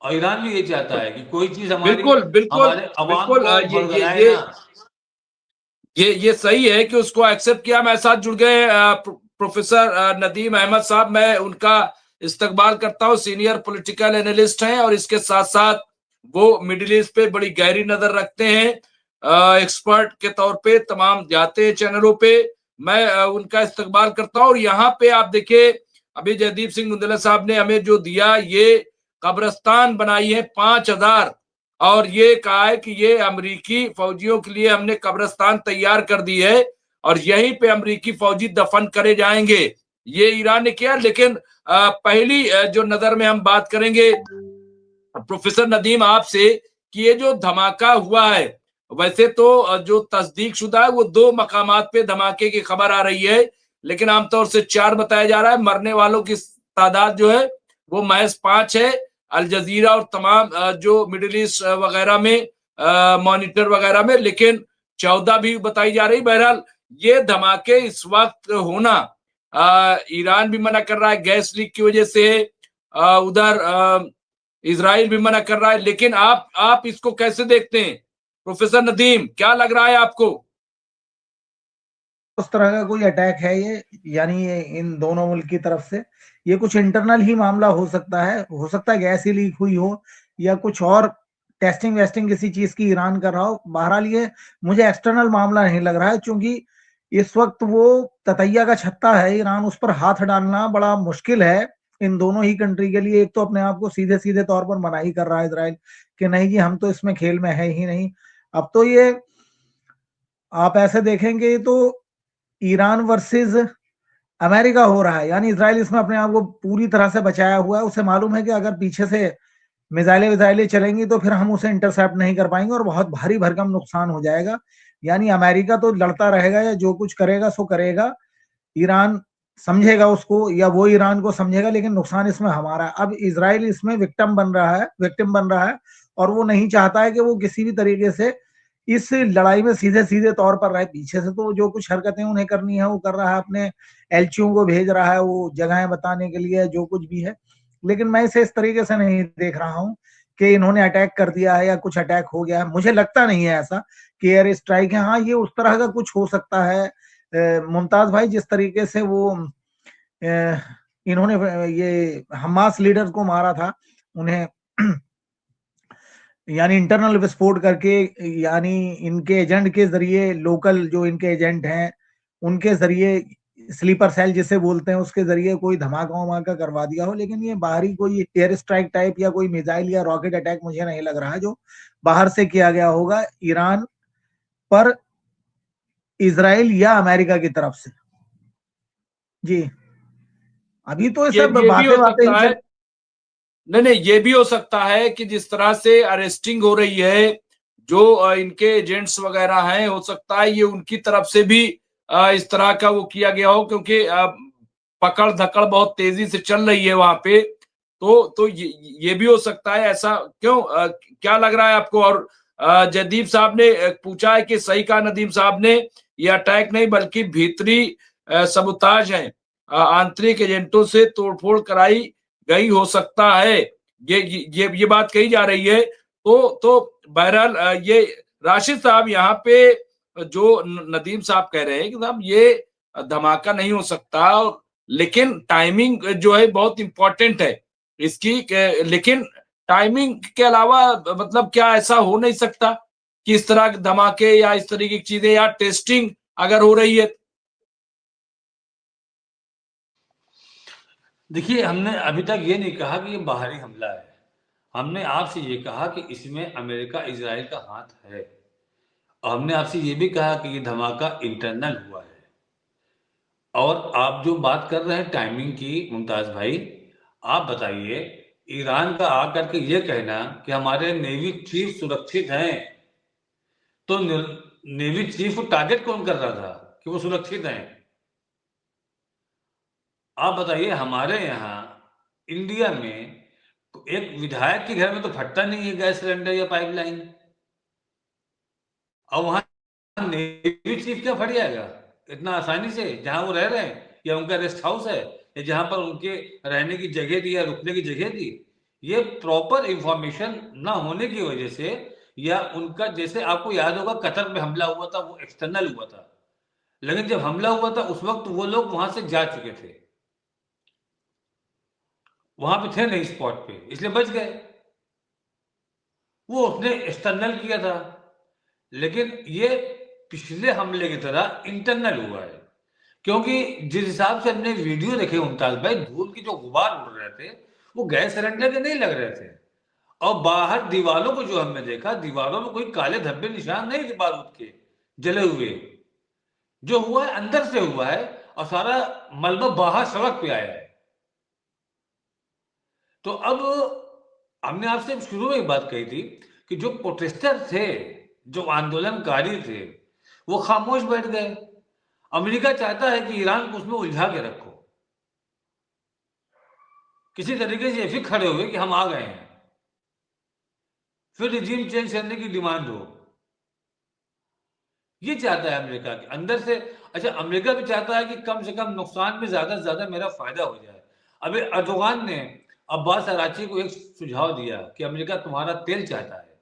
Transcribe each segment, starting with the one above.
और ईरान भी ये चाहता है कि कोई चीज बिल्कुल बिल्कुल हमारे अवाम बिल्कुल। को बरगलाए ना। ये सही है कि उसको एक्सेप्ट किया। मेरे साथ जुड़ गए प्रोफेसर नदीम अहमद साहब, मैं उनका इस्तकबाल करता हूँ। सीनियर पॉलिटिकल एनालिस्ट हैं और इसके साथ साथ वो मिडिल ईस्ट पे बड़ी गहरी नजर रखते हैं, एक्सपर्ट के तौर पे तमाम जाते हैं चैनलों पे। मैं उनका इस्तकबाल करता हूँ। और यहाँ पे आप देखिए, अभी जयदीप सिंह मुंदला साहब ने हमें जो दिया, ये कब्रिस्तान बनाई है 5,000, और ये कहा है कि ये अमेरिकी फौजियों के लिए हमने कब्रिस्तान तैयार कर दी है और यहीं पे अमेरिकी फौजी दफन करे जाएंगे। ये ईरान ने किया। लेकिन पहली जो नजर में हम बात करेंगे प्रोफेसर नदीम आपसे, कि ये जो धमाका हुआ है, वैसे तो जो तस्दीक शुदा है वो 2 मकामात पे धमाके की खबर आ रही है, लेकिन आमतौर से 4 बताया जा रहा है। मरने वालों की तादाद जो है वो महज 5 है। अल जजीरा और तमाम जो मिडिल ईस्ट वगैरह में मॉनिटर वगैरह में, लेकिन 14 भी बताई जा रही। बहरहाल ये धमाके इस वक्त होना, ईरान भी मना कर रहा है गैस लीक की वजह से, उधर इजराइल भी मना कर रहा है। लेकिन आप इसको कैसे देखते हैं प्रोफेसर नदीम, क्या लग रहा है आपको? उस तरह का कोई अटैक है ये, यानी ये इन दोनों मुल्क की तरफ से ये कुछ इंटरनल ही मामला हो सकता है। गैस ही लीक हुई हो या कुछ और टेस्टिंग वेस्टिंग किसी चीज की ईरान कर रहा हो। बहरहाल ये मुझे एक्सटर्नल मामला नहीं लग रहा है, क्योंकि इस वक्त वो ततैया का छत्ता है ईरान, उस पर हाथ डालना बड़ा मुश्किल है इन दोनों ही कंट्री के लिए। एक तो अपने आप को सीधे सीधे तौर पर मनाही कर रहा है इसराइल कि नहीं जी हम तो इसमें खेल में है ही नहीं। अब तो ये आप ऐसे देखेंगे तो ईरान वर्सेस अमेरिका हो रहा है, यानी इसराइल इसमें अपने आप को पूरी तरह से बचाया हुआ है। उसे मालूम है कि अगर पीछे से मिसाइलें विसाइलें चलेंगी तो फिर हम उसे इंटरसेप्ट नहीं कर पाएंगे और बहुत भारी भरकम नुकसान हो जाएगा। यानी अमेरिका तो लड़ता रहेगा या जो कुछ करेगा सो करेगा, ईरान समझेगा उसको या वो ईरान को समझेगा, लेकिन नुकसान इसमें हमारा है। अब इसराइल इसमें विक्टिम बन रहा है और वो नहीं चाहता है कि वो किसी भी तरीके से इस लड़ाई में सीधे सीधे तौर पर रहे। पीछे से तो जो कुछ हरकतें उन्हें करनी है वो कर रहा है, अपने एलचियों को भेज रहा है वो जगहें बताने के लिए जो कुछ भी है। लेकिन मैं इसे इस तरीके से नहीं देख रहा हूं कि इन्होंने अटैक कर दिया है या कुछ अटैक हो गया है। मुझे लगता नहीं है ऐसा कि एयर स्ट्राइक है। हाँ, ये उस तरह का कुछ हो सकता है मुमताज भाई, जिस तरीके से वो इन्होंने ये हमास लीडर को मारा था, उन्हें यानी इंटरनल विस्फोट करके, यानी इनके एजेंट के जरिए, लोकल जो इनके एजेंट हैं उनके जरिए, स्लीपर सेल जिसे बोलते हैं उसके जरिए कोई धमाका वमाका करवा दिया हो। लेकिन ये बाहरी कोई एयर स्ट्राइक टाइप या कोई मिसाइल या रॉकेट अटैक मुझे नहीं लग रहा है जो बाहर से किया गया होगा ईरान पर इजराइल या अमेरिका की तरफ से। जी, अभी तो ये सब भी हो बातें सकता ही है। नहीं, ये भी हो सकता है कि जिस तरह से अरेस्टिंग हो रही है, जो इनके एजेंट्स वगैरह हैं, हो सकता है ये उनकी तरफ से भी इस तरह का वो किया गया हो, क्योंकि पकड़ धकड़ बहुत तेजी से चल रही है वहां पे। तो ये भी हो सकता है। ऐसा क्यों, क्या लग रहा है आपको? और जयदीप साहब ने पूछा है कि सही कहा नदीम साहब ने, ये अटैक नहीं बल्कि भीतरी सबूताज है, आंतरिक एजेंटों से तोड़फोड़ कराई गई हो सकता है। ये बात कही जा रही है। तो बहरहाल ये राशिद साहब, यहाँ पे जो नदीम साहब कह रहे हैं कि साहब ये धमाका नहीं हो सकता, लेकिन टाइमिंग जो है बहुत इंपॉर्टेंट है इसकी। लेकिन टाइमिंग के अलावा मतलब क्या ऐसा हो नहीं सकता कि इस तरह के धमाके या इस तरीके की चीजें या टेस्टिंग अगर हो रही है? देखिए, हमने अभी तक ये नहीं कहा कि ये बाहरी हमला है। हमने आपसे ये कहा कि इसमें अमेरिका इजराइल का हाथ है, और हमने आपसे ये भी कहा कि ये धमाका इंटरनल हुआ है। और आप जो बात कर रहे हैं टाइमिंग की मुमताज भाई, आप बताइए, ईरान का आकर के ये कहना कि हमारे नेवी चीफ सुरक्षित हैं, तो नेवी चीफ को टारगेट कौन कर रहा था कि वो सुरक्षित हैं? आप बताइए, हमारे यहाँ इंडिया में एक विधायक के घर में तो फटता नहीं है गैस सिलेंडर या पाइपलाइन, और वहां नेवी चीफ क्या फट जाएगा इतना आसानी से, जहां वो रह रहे हैं, या उनका रेस्ट हाउस है, या जहां पर उनके रहने की जगह थी या रुकने की जगह थी? ये प्रॉपर इंफॉर्मेशन ना होने की वजह से, या उनका, जैसे आपको याद होगा कतर में हमला हुआ था, वो एक्सटर्नल हुआ था, लेकिन जब हमला हुआ था उस वक्त वो लोग वहां से जा चुके थे, वहां पे थे नहीं स्पॉट पे, इसलिए बच गए। वो उसने एक्सटर्नल किया था, लेकिन ये पिछले हमले की तरह इंटरनल हुआ है, क्योंकि जिस हिसाब से हमने वीडियो देखे मुमताज भाई, धूल की जो गुबार उड़ रहे थे वो गैस सिलेंडर के नहीं लग रहे थे, और बाहर दीवारों को जो हमने देखा, दीवारों में कोई काले धब्बे निशान नहीं थे बारूद के जले हुए। जो हुआ है अंदर से हुआ है, और सारा मलबा बाहर सड़क पे आया है। तो अब हमने आपसे शुरू में एक बात कही थी कि जो प्रोटेस्टर थे, जो आंदोलनकारी थे, वो खामोश बैठ गए। अमेरिका चाहता है कि ईरान को उसमें उलझा के रखो, किसी तरीके से ऐसे खड़े हुए कि हम आ गए हैं, फिर रिजीम चेंज करने की डिमांड हो। ये चाहता है अमेरिका के अंदर से। अच्छा, अमेरिका भी चाहता है कि कम से कम नुकसान में ज्यादा से ज्यादा मेरा फायदा हो जाए। अभी अर्दोगान ने अब्बास अराची को एक सुझाव दिया कि अमेरिका तुम्हारा तेल चाहता है,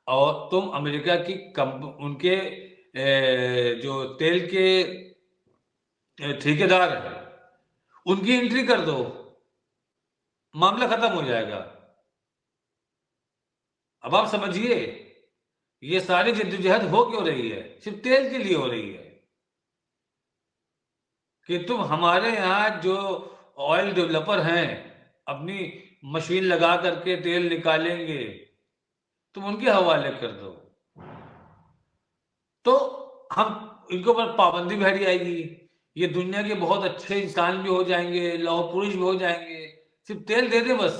और तुम अमेरिका की उनके जो तेल के ठेकेदार हैं, उनकी एंट्री कर दो, मामला खत्म हो जाएगा। अब आप समझिए, ये सारी जद्दोजहद हो क्यों रही है? सिर्फ तेल के लिए हो रही है कि तुम हमारे यहाँ जो ऑयल डेवलपर हैं, अपनी मशीन लगा करके तेल निकालेंगे, तुम उनके हवाले कर दो, तो हम इनके ऊपर पाबंदी भी हट जाएगी। ये दुनिया के बहुत अच्छे इंसान भी हो जाएंगे, लौह पुरुष भी हो जाएंगे, सिर्फ तेल दे दे बस।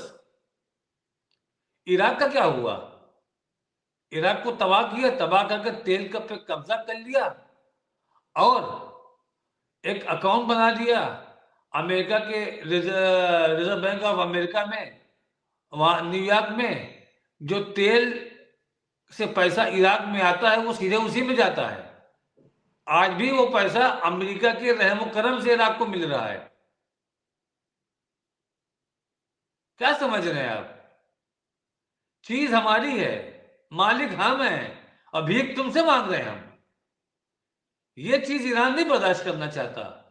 इराक का क्या हुआ? इराक को तबाह किया, तबाह करके तेल का पे कब्जा कर लिया, और एक अकाउंट बना दिया अमेरिका के रिजर्व बैंक ऑफ अमेरिका में, वहां न्यूयॉर्क में। जो तेल से पैसा इराक में आता है वो सीधे उसी में जाता है। आज भी वो पैसा अमेरिका के रहम करम से इराक को मिल रहा है। क्या समझ रहे हैं आप? चीज हमारी है, मालिक हम हैं, और भीख तुमसे मांग रहे हैं हम। ये चीज ईरान नहीं बर्दाश्त करना चाहता,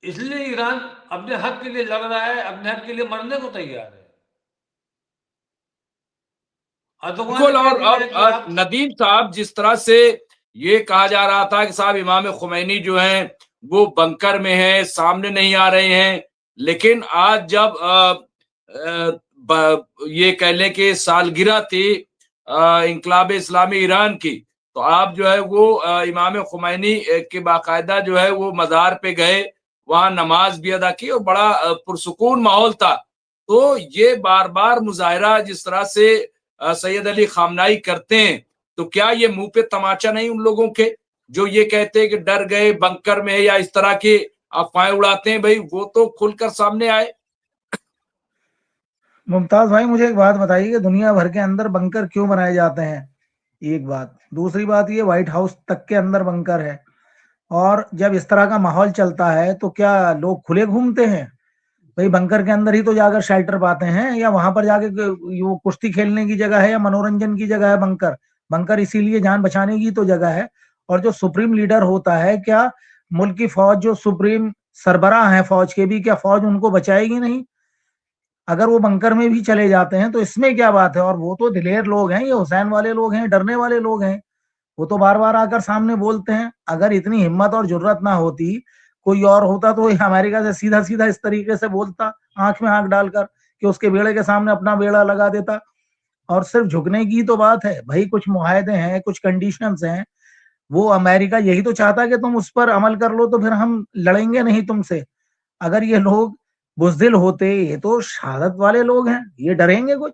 इसलिए ईरान अपने हक के लिए लड़ रहा है, अपने हक के लिए मरने को तैयार है। अर्दोगान बिल्कुल। ने कह दिया है कि और आप नदीम साहब, जिस तरह से ये कहा जा रहा था कि साहब इमाम खुमैनी जो हैं वो बंकर में हैं, सामने नहीं आ रहे हैं, लेकिन आज जब ये कह लें कि सालगिरह थी इंकलाब इस्लामी ईरान की, तो आप जो है वो इमाम खुमैनी के बाकायदा जो है वो मज़ार पे गए, वहां नमाज भी अदा की और बड़ा पुरसुकून माहौल था। तो ये बार बार मुजाहिरा जिस तरह से सैयद अली खामनाई करते हैं, तो क्या ये मुंह पे तमाचा नहीं उन लोगों के जो ये कहते हैं कि डर गए बंकर में, या इस तरह की अफवाहें उड़ाते हैं? भाई वो तो खुलकर सामने आए। मुमताज भाई, मुझे एक बात बताइए कि दुनिया भर के अंदर बंकर क्यों बनाए जाते हैं? एक बात। दूसरी बात, ये व्हाइट हाउस तक के अंदर बंकर है, और जब इस तरह का माहौल चलता है तो क्या लोग खुले घूमते हैं? भाई बंकर के अंदर ही तो जाकर शेल्टर पाते हैं, या वहां पर जाके वो कुश्ती खेलने की जगह है या मनोरंजन की जगह है बंकर? बंकर इसीलिए जान बचाने की तो जगह है। और जो सुप्रीम लीडर होता है, क्या मुल्क की फौज, जो सुप्रीम सरबराह है फौज के भी, क्या फौज उनको बचाएगी नहीं? अगर वो बंकर में भी चले जाते हैं तो इसमें क्या बात है? और वो तो दिलेर लोग हैं, ये हुसैन वाले लोग हैं, डरने वाले लोग हैं। वो तो बार बार आकर सामने बोलते हैं। अगर इतनी हिम्मत और जुर्रत ना होती, कोई और होता तो अमेरिका से सीधा सीधा इस तरीके से बोलता, आंख में आंख डालकर, कि उसके बेड़े के सामने अपना बेड़ा लगा देता। और सिर्फ झुकने की तो बात है भाई, कुछ मुआहदे हैं, कुछ कंडीशंस हैं। वो अमेरिका यही तो चाहता है कि तुम उस पर अमल कर लो, तो फिर हम लड़ेंगे नहीं तुमसे। अगर ये लोग बुजदिल होते, ये तो शहादत वाले लोग हैं, ये डरेंगे कुछ?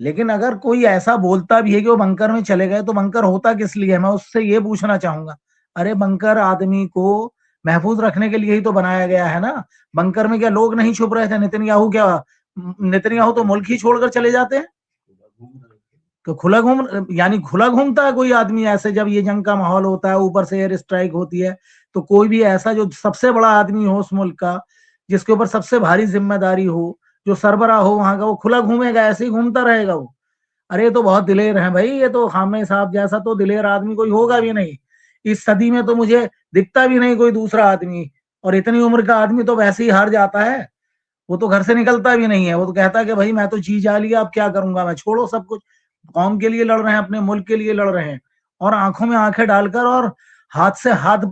लेकिन अगर कोई ऐसा बोलता भी है कि वो बंकर में चले गए, तो बंकर होता किस लिए? मैं उससे ये पूछना चाहूंगा। अरे बंकर आदमी को महफूज रखने के लिए ही तो बनाया गया है ना। बंकर में क्या लोग नहीं छुप रहे थे? नेतन्याहू तो मुल्क ही छोड़कर चले जाते हैं। तो खुला घूमता है कोई आदमी ऐसे, जब ये जंग का माहौल होता है, ऊपर से एयर स्ट्राइक होती है, तो कोई भी ऐसा जो सबसे बड़ा आदमी हो उस मुल्क का, जिसके ऊपर सबसे भारी जिम्मेदारी हो, जो सरबराह हो वहां का, वो खुला घूमेगा, ऐसे ही घूमता रहेगा वो। अरे ये तो बहुत दिलेर है भाई, ये तो खामे साहब जैसा तो दिलेर आदमी कोई होगा भी नहीं इस सदी में, तो मुझे दिखता भी नहीं कोई दूसरा आदमी। और इतनी उम्र का आदमी तो वैसे ही हार जाता है, वो तो घर से निकलता भी नहीं है, वो तो कहता है कि भाई मैं तो जी जा लिया, अब क्या करूंगा मैं, छोड़ो सब कुछ। कौम के लिए लड़ रहे हैं, अपने मुल्क के लिए लड़ रहे हैं, और आंखों में आंखें डालकर और हाथ से हाथ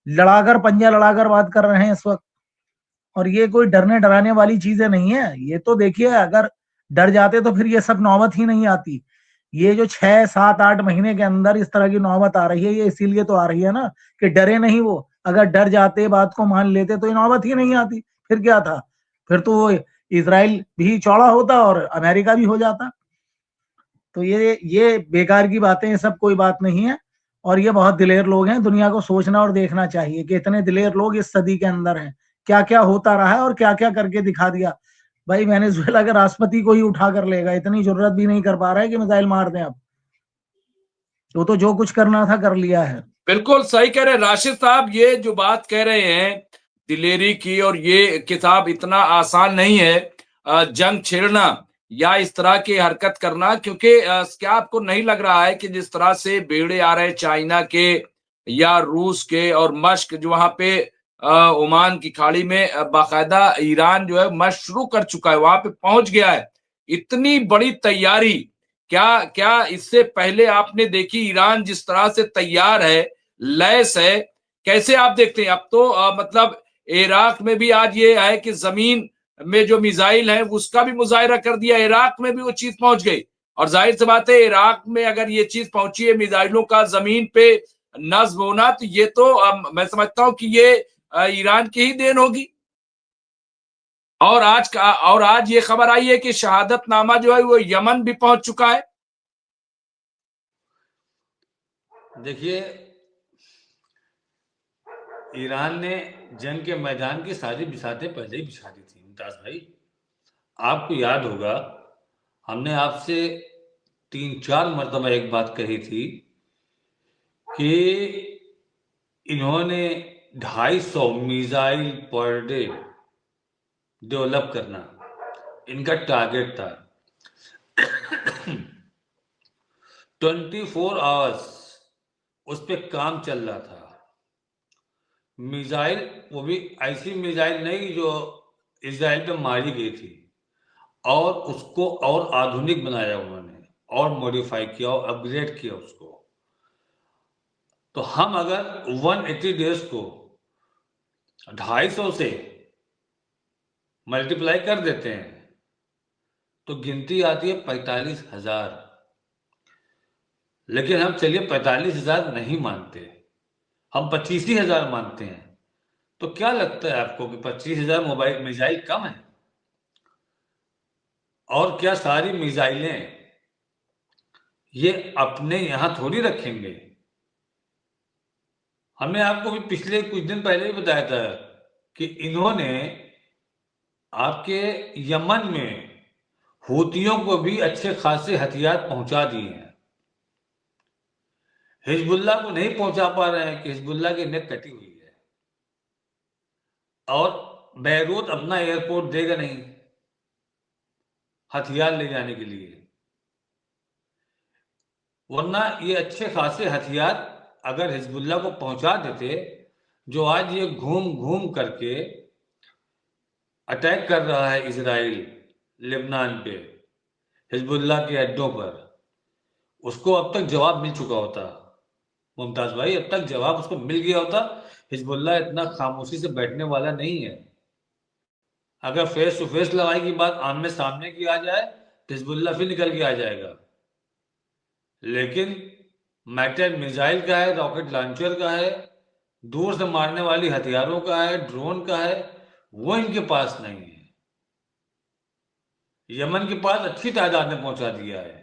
लड़ाकर, पंजा लड़ाकर बात कर रहे हैं इस वक्त। और ये कोई डरने डराने वाली चीजें नहीं है। ये तो देखिए, अगर डर जाते तो फिर ये सब नौबत ही नहीं आती। ये जो 6, 7, 8 महीने के अंदर इस तरह की नौबत आ रही है, ये इसीलिए तो आ रही है ना कि डरे नहीं वो। अगर डर जाते, बात को मान लेते, तो ये नौबत ही नहीं आती। फिर क्या था, फिर तो वो इसराइल भी चौड़ा होता और अमेरिका भी हो जाता। तो ये बेकार की बातें, ये सब कोई बात नहीं है। और ये बहुत दिलेर लोग हैं, दुनिया को सोचना और देखना चाहिए कि इतने दिलेर लोग इस सदी के अंदर हैं। क्या क्या होता रहा है और क्या क्या करके दिखा दिया। भाई वेनेजुएला के राष्ट्रपति को ही उठा कर लेगा, इतनी जरूरत भी नहीं कर पा रहा है कि मिसाइल मार दें। अब वो तो जो कुछ करना था कर लिया है। बिल्कुल सही कह रहे हैं राशिद साहब, ये जो बात कह रहे हैं दिलेरी की, और ये किताब इतना आसान नहीं है जंग छेड़ना या इस तरह की हरकत करना, क्योंकि क्या आपको नहीं लग रहा है कि जिस तरह से बेड़े आ रहे हैं चाइना के या रूस के, और मश्क जो वहां पे ओमान की खाड़ी में बाकायदा ईरान जो है मश्क शुरू कर चुका है, वहां पे पहुंच गया है। इतनी बड़ी तैयारी क्या क्या इससे पहले आपने देखी? ईरान जिस तरह से तैयार है, लैस है, कैसे आप देखते हैं? अब तो मतलब इराक में भी आज ये है कि जमीन में जो मिसाइल है उसका भी मुजाहिरा कर दिया, इराक में भी वो चीज पहुंच गई। और जाहिर सी बात है, इराक में अगर ये चीज पहुंची है मिसाइलों का जमीन पे नस्ब होना, तो ये तो मैं समझता हूं कि ये ईरान की ही देन होगी। और आज ये खबर आई है कि शहादतनामा जो है वो यमन भी पहुंच चुका है। देखिए, ईरान ने जंग के मैदान की सारी बिसातें पहले ही बिछा दी थी मुमताज भाई। आपको याद होगा, हमने आपसे 3-4 मरतबा एक बात कही थी कि इन्होंने 250 मिसाइल पर डे डेवलप करना इनका टारगेट था। 24 आवर्स उस पर काम चल रहा था। मिसाइल, वो भी ऐसी मिसाइल नहीं जो इजराइल पे मारी गई थी, और उसको और आधुनिक बनाया उन्होंने, और मॉडिफाई किया और अपग्रेड किया उसको। तो हम अगर 180 डेज को 250 से मल्टीप्लाई कर देते हैं तो गिनती आती है 45,000। लेकिन हम चलिए 45,000 नहीं मानते, हम 25,000 मानते हैं। तो क्या लगता है आपको कि 25,000 मोबाइल मिसाइल कम है? और क्या सारी मिसाइलें ये अपने यहां थोड़ी रखेंगे? हमने आपको भी पिछले कुछ दिन पहले ही बताया था कि इन्होंने आपके यमन में हूतियों को भी अच्छे खासे हथियार पहुंचा दिए हैं। हिजबुल्लाह को नहीं पहुंचा पा रहे हैं कि हिजबुल्लाह की नेक कटी हुई है, और बैरूत अपना एयरपोर्ट देगा नहीं हथियार ले जाने के लिए। वरना ये अच्छे खासे हथियार अगर हिजबुल्लाह को पहुंचा देते, जो आज ये घूम घूम करके अटैक कर रहा है इजराइल लेबनान पे, हिजबुल्लाह के अड्डों पर, उसको अब तक जवाब मिल चुका होता मुमताज भाई। अब तक जवाब उसको मिल गया होता। हिजबुल्लाह इतना खामोशी से बैठने वाला नहीं है। अगर फेस टू फेस लड़ाई की बात आमने सामने की आ जाए तो हिजबुल्लाह फिर निकल के आ जाएगा। लेकिन मैटर मिसाइल का है, रॉकेट लॉन्चर का है, दूर से मारने वाली हथियारों का है, ड्रोन का है, वो इनके पास नहीं है। यमन के पास अच्छी तादाद में पहुंचा दिया है।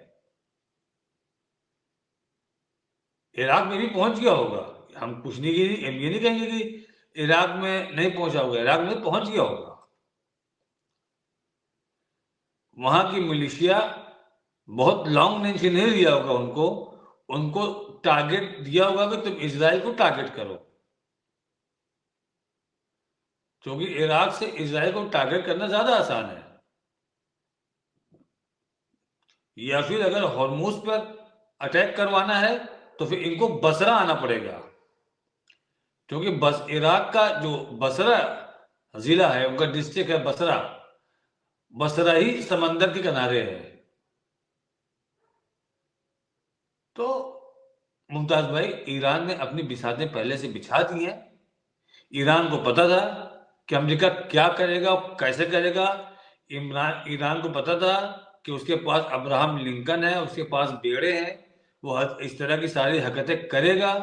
इराक में भी पहुंच गया होगा, हम कुछ नहीं, ये नहीं कहेंगे कि इराक में नहीं पहुंचा होगा, इराक में पहुंच गया होगा। वहां की मिलिशिया बहुत लॉन्ग रेंज नहीं दिया होगा उनको, उनको टारगेट दिया होगा कि तुम इजराइल को टारगेट करो, क्योंकि इराक से इजराइल को टारगेट करना ज्यादा आसान है। या फिर अगर हॉर्मूज पर अटैक करवाना है तो फिर इनको बसरा आना पड़ेगा, क्योंकि बस इराक का जो बसरा जिला है, उनका डिस्ट्रिक्ट है बसरा, बसरा ही समंदर के किनारे है। तो मुमताज भाई, ईरान ने अपनी बिसातें पहले से बिछा दी हैं। ईरान को पता था कि अमेरिका क्या करेगा, कैसे करेगा। ईरान को पता था कि उसके पास अब्राहम लिंकन है, उसके पास बेड़े हैं, वो इस तरह की सारी हरकतें करेगा।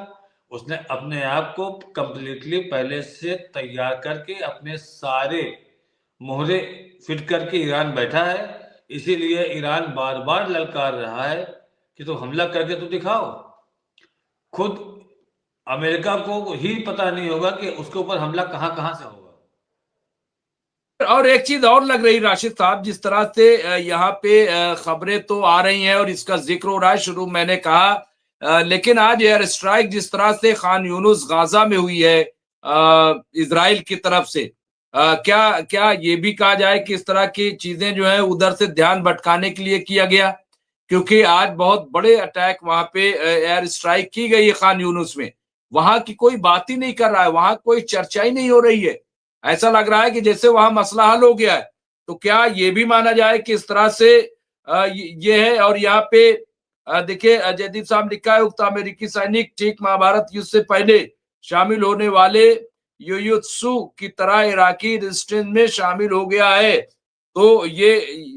उसने अपने आप को कंप्लीटली पहले से तैयार करके अपने सारे मोहरे फिट करके ईरान बैठा है। इसीलिए ईरान बार बार ललकार रहा है कि तो हमला करके तो दिखाओ। खुद अमेरिका को ही पता नहीं होगा कि उसके ऊपर हमला कहां कहां से होगा। और एक चीज और लग रही राशिद साहब, जिस तरह से यहाँ पे खबरें तो आ रही हैं और इसका जिक्र हो रहा है, शुरू मैंने कहा, लेकिन आज एयर स्ट्राइक जिस तरह से खान यूनुस गाजा में हुई है इजराइल की तरफ से, क्या क्या ये भी कहा जाए कि इस तरह की चीजें जो है उधर से ध्यान भटकाने के लिए किया गया? क्योंकि आज बहुत बड़े अटैक वहां पे एयर स्ट्राइक की गई है खान यूनुस में, वहां की कोई बात ही नहीं कर रहा है, वहां कोई चर्चा ही नहीं हो रही है। ऐसा लग रहा है कि जैसे वहां मसला हल हो गया है। तो क्या ये भी माना जाए कि इस तरह से ये है? और यहाँ पे देखिए, जयदीप साहब लिखा है, उक्त अमेरिकी सैनिक ठीक महाभारत युद्ध से पहले शामिल होने वाले युयुत्सु की तरह इराकी रेजिस्टेंस में शामिल हो गया है। तो ये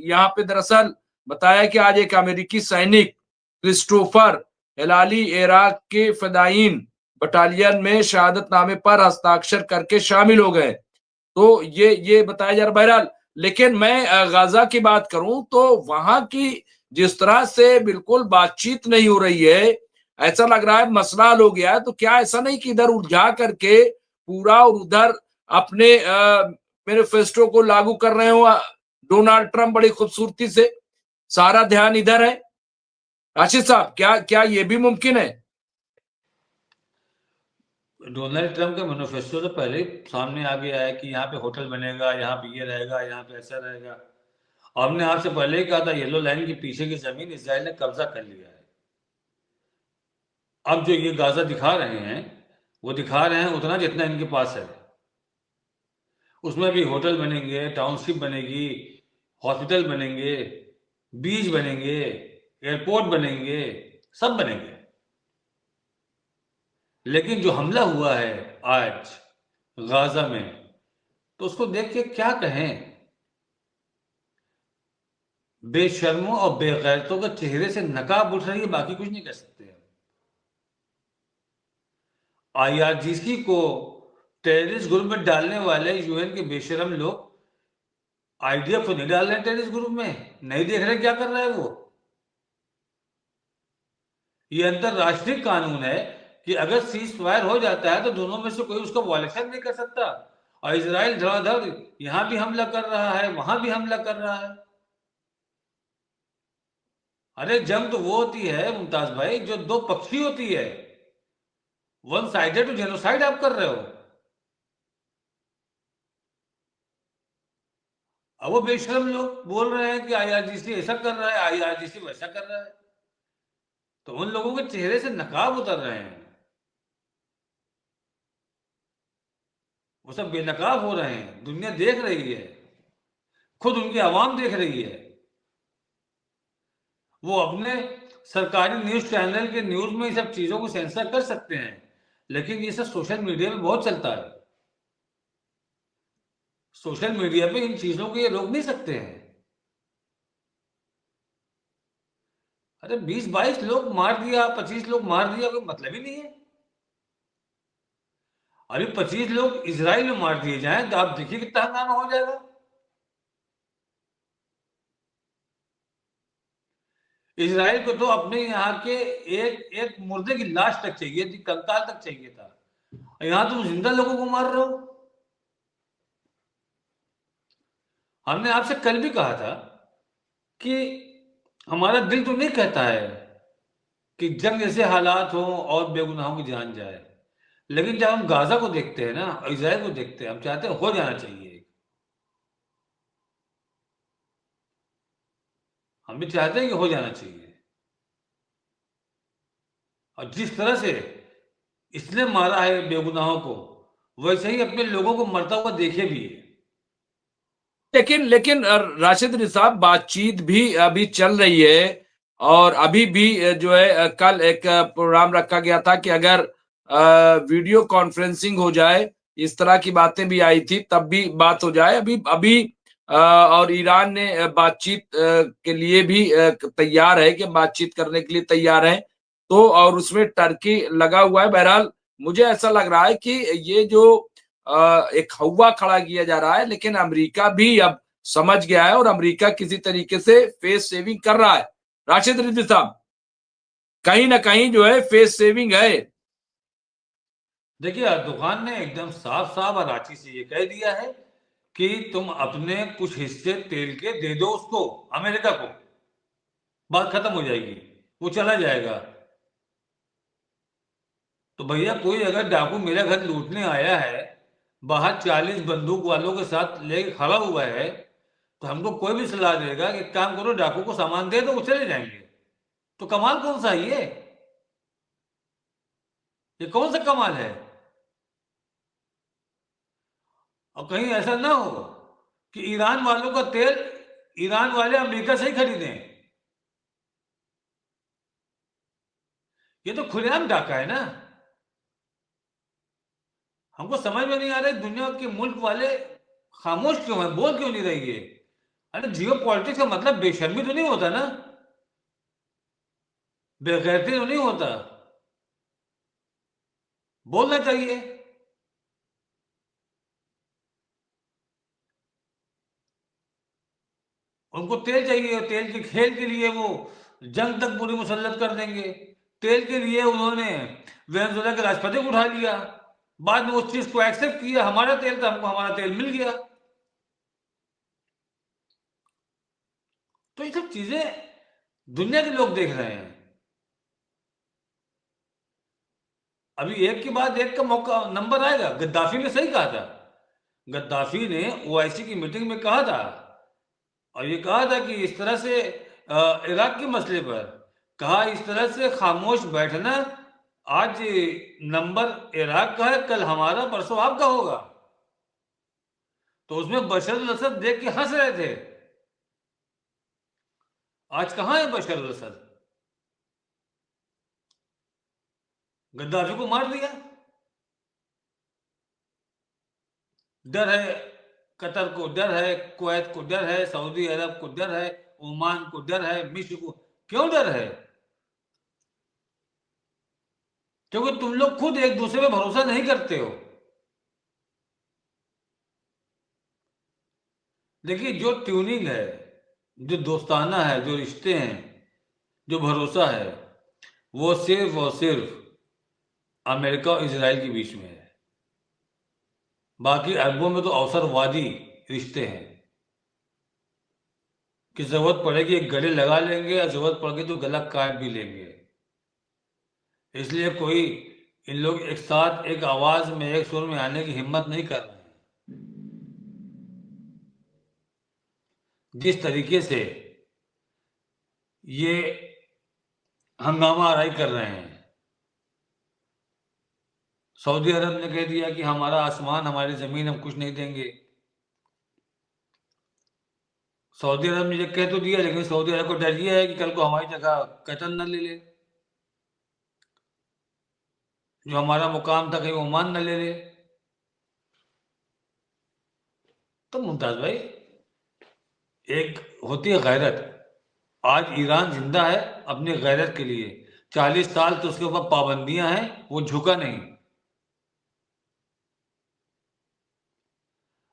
यहाँ पे दरअसल बताया कि आज एक अमेरिकी सैनिक क्रिस्टोफर हेलाली इराक के फदायीन बटालियन में शहादतनामे पर हस्ताक्षर करके शामिल हो गए। तो ये बताया जा रहा। बहरहाल, लेकिन मैं गाजा की बात करूं तो वहां की जिस तरह से बिल्कुल बातचीत नहीं हो रही है, ऐसा लग रहा है मसला हल हो गया है। तो क्या ऐसा नहीं कि इधर उलझा करके पूरा और उधर अपने मैनिफेस्टो को लागू कर रहे हो डोनाल्ड ट्रंप बड़ी खूबसूरती से, सारा ध्यान इधर है? राशिद साहब, क्या क्या ये भी मुमकिन है? डोनाल्ड ट्रंप का मैनिफेस्टो तो पहले ही सामने आ गया है कि यहाँ पे होटल बनेगा, यहाँ पे ये रहेगा, यहाँ पे ऐसा रहेगा। हमने आपसे पहले ही कहा था, येलो लाइन के पीछे की जमीन इसराइल ने कब्जा कर लिया है। अब जो ये गाजा दिखा रहे हैं, वो दिखा रहे हैं उतना जितना इनके पास है। उसमें भी होटल बनेंगे, टाउनशिप बनेगी, हॉस्पिटल बनेंगे, बीच बनेंगे, एयरपोर्ट बनेंगे, सब बनेंगे। लेकिन जो हमला हुआ है आज गाजा में, तो उसको देख के क्या कहें। बेशर्मों और बेगैरतों के चेहरे से नकाब उठ रही है, बाकी कुछ नहीं कर सकते। आईआरजीसी को टेररिस्ट ग्रुप में डालने वाले यूएन के बेशरम लोग आईडीएफ को नहीं डाल रहे टेररिस्ट ग्रुप में, नहीं देख रहे क्या कर रहा है वो। ये अंतरराष्ट्रीय कानून है कि अगर सीज फायर हो जाता है तो दोनों में से कोई उसका वॉलेशन नहीं कर सकता। और इजराइल धड़ाधड़ यहां भी हमला कर रहा है, वहां भी हमला कर रहा है। अरे जंग तो वो होती है मुमताज भाई, जो दो पक्षी होती है। वन साइडेड टू जेनोसाइड आप कर रहे हो। अब वो बेशरम लोग बोल रहे हैं कि आईआरजीसी ऐसा कर रहा है, आईआरजीसी वैसा कर रहा है, तो उन लोगों के चेहरे से नकाब उतर रहे हैं। वो सब बेनकाब हो रहे हैं, दुनिया देख रही है, खुद उनकी आवाम देख रही है। वो अपने सरकारी न्यूज चैनल के न्यूज में इन सब चीजों को सेंसर कर सकते हैं, लेकिन ये सब सोशल मीडिया में बहुत चलता है। सोशल मीडिया पे इन चीजों को ये रोक नहीं सकते हैं। अरे 20-22 लोग मार दिया, 25 लोग मार दिया, कोई मतलब ही नहीं है। अरे 25 लोग इजराइल में मार दिए जाएं तो आप देखिए कितना हंगामा हो जाएगा। इजराइल को तो अपने यहाँ के एक एक मुर्दे की लाश तक चाहिए थी, कंकाल तक चाहिए था। यहां तुम जिंदा लोगों को मार रहे हो। हमने आपसे कल भी कहा था कि हमारा दिल तो नहीं कहता है कि जंग जैसे हालात हो और बेगुनाहों की जान जाए, लेकिन जब हम गाजा को देखते हैं ना, इजराइल को देखते हैं, हम चाहते हैं हो जाना चाहिए। हम भी चाहते हैं कि हो जाना चाहिए। और जिस तरह से इसने मारा है बेगुनाहों को, वैसे ही अपने लोगों को मरता हुआ देखे भी है। लेकिन लेकिन राशिद निसाब, बातचीत भी अभी चल रही है और अभी भी जो है कल एक प्रोग्राम रखा गया था कि अगर वीडियो कॉन्फ्रेंसिंग हो जाए, इस तरह की बातें भी आई थी, तब भी बात हो जाए। अभी अभी और ईरान ने बातचीत के लिए भी तैयार है कि बातचीत करने के लिए तैयार है, तो और उसमें टर्की लगा हुआ है। बहरहाल मुझे ऐसा लग रहा है कि ये जो एक हवा खड़ा किया जा रहा है, लेकिन अमेरिका भी अब समझ गया है और अमेरिका किसी तरीके से फेस सेविंग कर रहा है। राशिद रिजवी साहब, कहीं ना कहीं जो है फेस सेविंग है। देखिए, अर्दोगान ने एकदम साफ साफ और रांची से ये कह दिया है कि तुम अपने कुछ हिस्से तेल के दे दो उसको, अमेरिका को, बात खत्म हो जाएगी, वो चला जाएगा। तो भैया, कोई अगर डाकू मेरा घर लूटने आया है, बाहर 40 बंदूक वालों के साथ लेके खड़ा हुआ है, तो हमको कोई भी सलाह देगा कि एक काम करो, डाकू को सामान दे दो, वो चले जाएंगे। तो कमाल कौन सा है ये कौन सा कमाल है? और कहीं ऐसा ना हो कि ईरान वालों का तेल ईरान वाले अमेरिका से ही खरीदें। ये तो खुलेआम डाका है ना। हमको समझ में नहीं आ रहा है, दुनिया के मुल्क वाले खामोश क्यों हैं, बोल क्यों नहीं रही है? अरे जियो पॉलिटिक्स का मतलब बेशर्मी तो नहीं होता ना, बेगैरती तो नहीं होता, बोलना चाहिए। उनको तेल चाहिए, तेल के खेल के लिए वो जंग तक पूरी मुसल्लत कर देंगे। तेल के लिए उन्होंने वेनेजुएला के राष्ट्रपति को उठा लिया, बाद में उस चीज को एक्सेप्ट किया, हमारा तेल था, हमको हमारा तेल मिल गया। तो ये सब चीजें दुनिया के लोग देख रहे हैं। अभी एक के बाद एक का मौका नंबर आएगा। गद्दाफी ने सही कहा था, गद्दाफी ने ओआईसी की मीटिंग में कहा था, और ये कहा था कि इस तरह से इराक के मसले पर कहा, इस तरह से खामोश बैठना, आज नंबर इराक का है, कल हमारा, परसों आपका होगा। तो उसमें बशर अल असद देख के हंस रहे थे। आज कहां है बशर अल असद? गद्दाफी को मार दिया। डर है कतर को, डर है कुवैत को, डर है सऊदी अरब को, डर है ओमान को, डर है मिस्र को। क्यों डर है? क्योंकि तुम लोग खुद एक दूसरे पे भरोसा नहीं करते हो। देखिए, जो ट्यूनिंग है, जो दोस्ताना है, जो रिश्ते हैं, जो भरोसा है, वो सिर्फ और सिर्फ अमेरिका और इजराइल के बीच में है। बाकी अरबों में तो अवसरवादी रिश्ते हैं कि जरूरत पड़ेगी एक गले लगा लेंगे, और जरूरत पड़ेगी तो गला काट भी लेंगे। इसलिए कोई इन लोग एक साथ एक आवाज में, एक सुर में आने की हिम्मत नहीं कर रहे हैं। जिस तरीके से ये हंगामा आराई कर रहे हैं, सऊदी अरब ने कह दिया कि हमारा आसमान, हमारी जमीन, हम कुछ नहीं देंगे। सऊदी अरब ने ये कह तो दिया, लेकिन सऊदी अरब को डर ये है कि कल को हमारी जगह कतर न ले ले, जो हमारा मुकाम था कहीं ओमान न ले ले। तो मुमताज भाई, एक होती है गैरत। आज ईरान जिंदा है अपनी गैरत के लिए। 40 साल तो उसके ऊपर पाबंदियां हैं, वो झुका नहीं।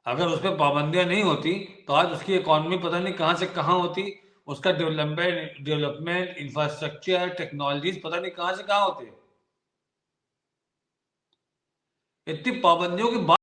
अगर उस पर पाबंदियां नहीं होती तो आज उसकी इकॉनमी पता नहीं कहां से कहां होती, उसका डेवलपमेंट इंफ्रास्ट्रक्चर, टेक्नोलॉजीज पता नहीं कहां से कहां होते। इतनी पाबंदियों के बाद